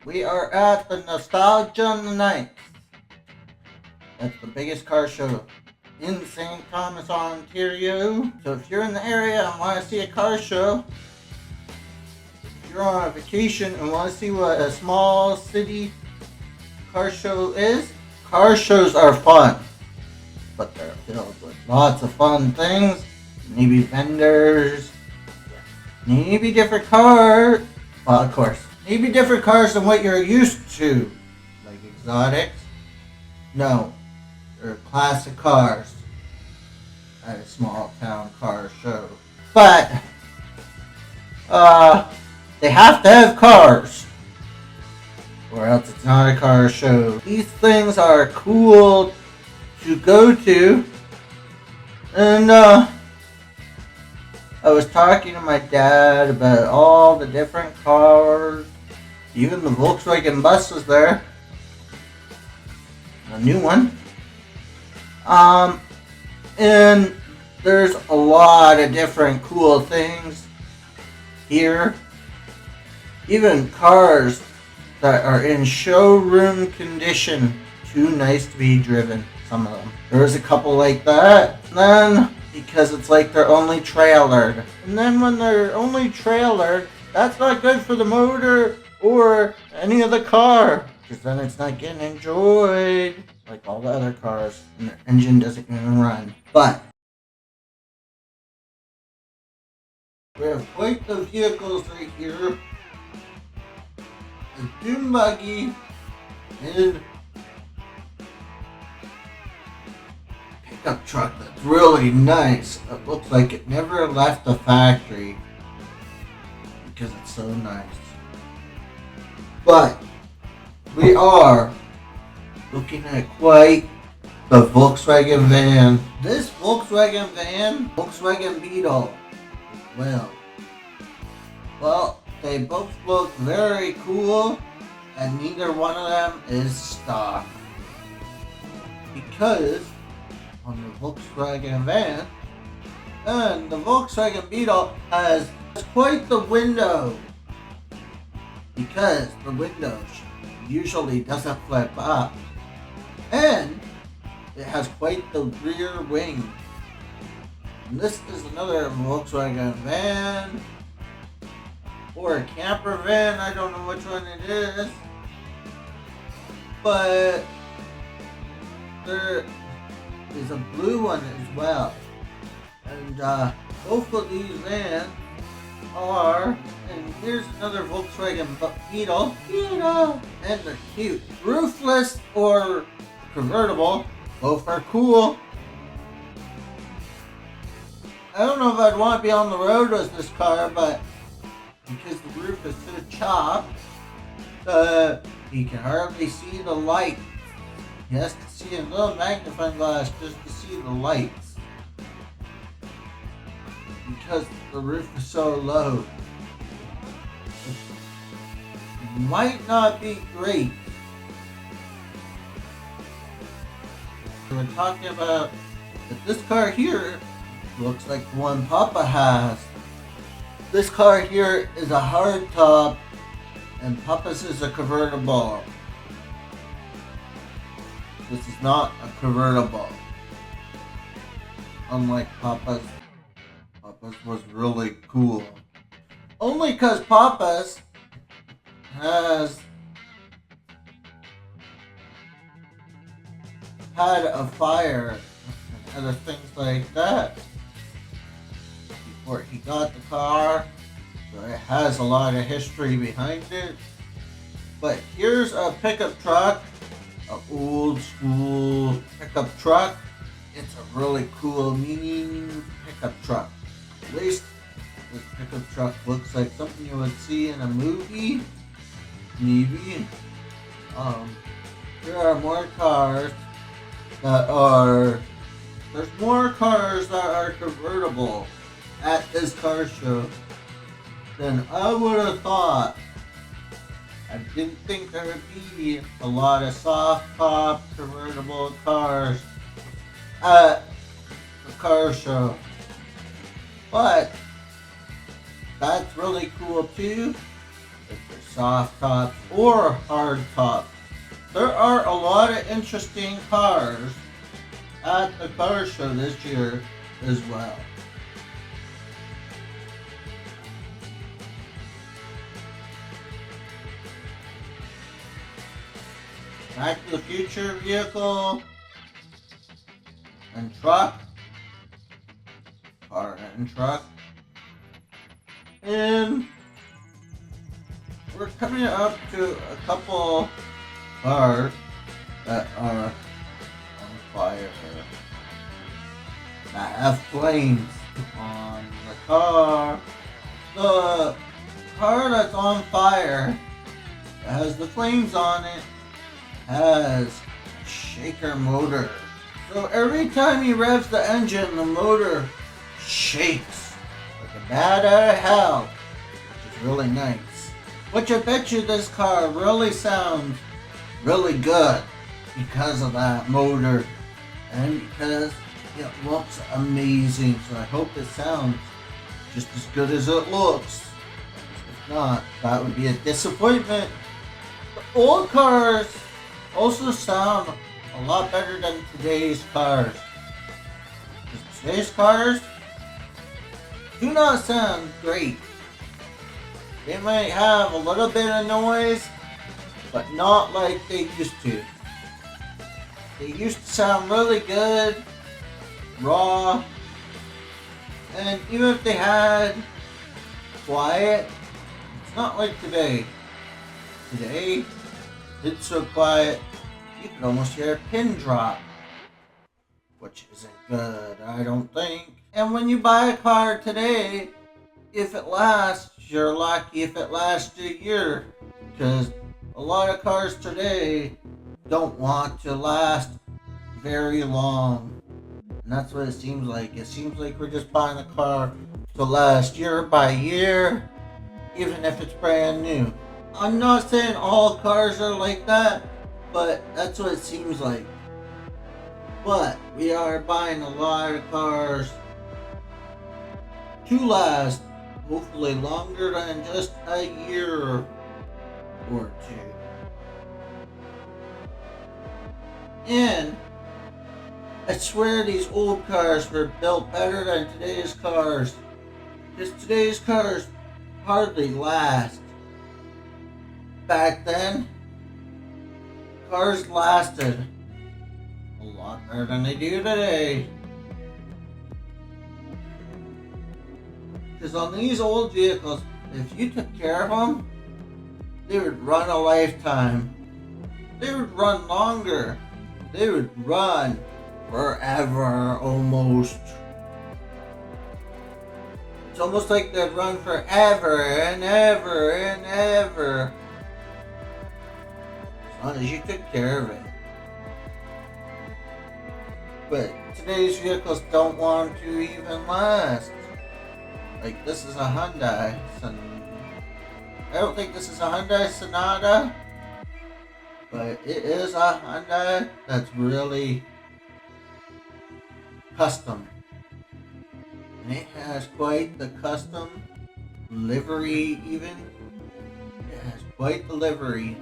We are at the Nostalgia Nights. That's the biggest car show in St. Thomas, Ontario. So if you're in the area and want to see a car show, if you're on a vacation and want to see what a small city car show is, car shows are fun. But they're filled with lots of fun things. Maybe vendors, maybe different cars. Well, of course, maybe different cars than what you're used to. Like exotics. No, they're classic cars at a small town car show. But, they have to have cars, or else it's not a car show. These things are cool to go to, and, I was talking to my dad about all the different cars. Even the Volkswagen bus was there. A new one. And there's a lot of different cool things here. Even cars that are in showroom condition. Too nice to be driven, some of them. There was a couple like that. And then, because it's like they're only trailered. And then when they're only trailered, that's not good for the motor or any of the car. Because then it's not getting enjoyed like all the other cars. And the engine doesn't even run. But we have quite the vehicles right here. A dune buggy and pickup truck that's really nice. It looks like it never left the factory because it's so nice. But we are looking at quite the Volkswagen van. This Volkswagen van, Volkswagen Beetle, well, they both look very cool, and neither one of them is stock. Because on the Volkswagen van and the Volkswagen Beetle has quite the window, because the window usually doesn't flip up, and it has quite the rear wing. And this is another Volkswagen van or a camper van, I don't know which one it is, but there is a blue one as well. And both of these vans are, and here's another Volkswagen Beetle, and they're cute. Roofless or convertible, both are cool. I don't know if I'd want to be on the road with this car, but because the roof is so chopped, you can hardly see the light. You have to see a little magnifying glass just to see the lights, because the roof is so low. It might not be great. We're talking about that this car here looks like the one Papa has. This car here is a hardtop, and Papa's is a convertible. This is not a convertible. Unlike Papa's. Papa's was really cool. Only because Papa's has had a fire and other things like that before he got the car. So it has a lot of history behind it. But here's a pickup truck. An old school pickup truck. It's a really cool mean pickup truck. At least this pickup truck looks like something you would see in a movie. Maybe. There are more cars that are. There's more cars that are convertible at this car show than I would have thought. I didn't think there would be a lot of soft top convertible cars at the car show. But that's really cool too. if they're soft tops or hard tops. There are a lot of interesting cars at the car show this year as well. Back to the Future vehicle and truck, car and truck, and we're coming up to a couple cars that are on fire, that have flames on the car. The car that's on fire, that has the flames on it, has a shaker motor. So every time he revs the engine, the motor shakes like a bat out of hell, which is really nice. Which I bet you this car really sounds really good because of that motor and because it looks amazing. So I hope it sounds just as good as it looks. If not, that would be a disappointment. The old cars also sound a lot better than today's cars. Today's cars do not sound great. They might have a little bit of noise, but not like they used to. They used to sound really good, raw, and even if they had quiet, it's not like today. Today, it's so quiet, you can almost hear a pin drop, which isn't good, I don't think. And when you buy a car today, if it lasts, you're lucky if it lasts a year, because a lot of cars today don't want to last very long. And that's what it seems like. It seems like we're just buying a car to last year by year, even if it's brand new. I'm not saying all cars are like that, but that's what it seems like. But we are buying a lot of cars to last, hopefully longer than just a year or two. And I swear these old cars were built better than today's cars, because today's cars hardly last. Back then, cars lasted a lot better than they do today. Because on these old vehicles, if you took care of them, they would run a lifetime. They would run longer. They would run forever, almost. It's almost like they'd run forever and ever and ever. As long as you took care of it. But today's vehicles don't want to even last. Like, this is a Hyundai I don't think this is a Hyundai Sonata, but it is a Hyundai that's really custom. And it has quite the custom livery even. It has quite the livery.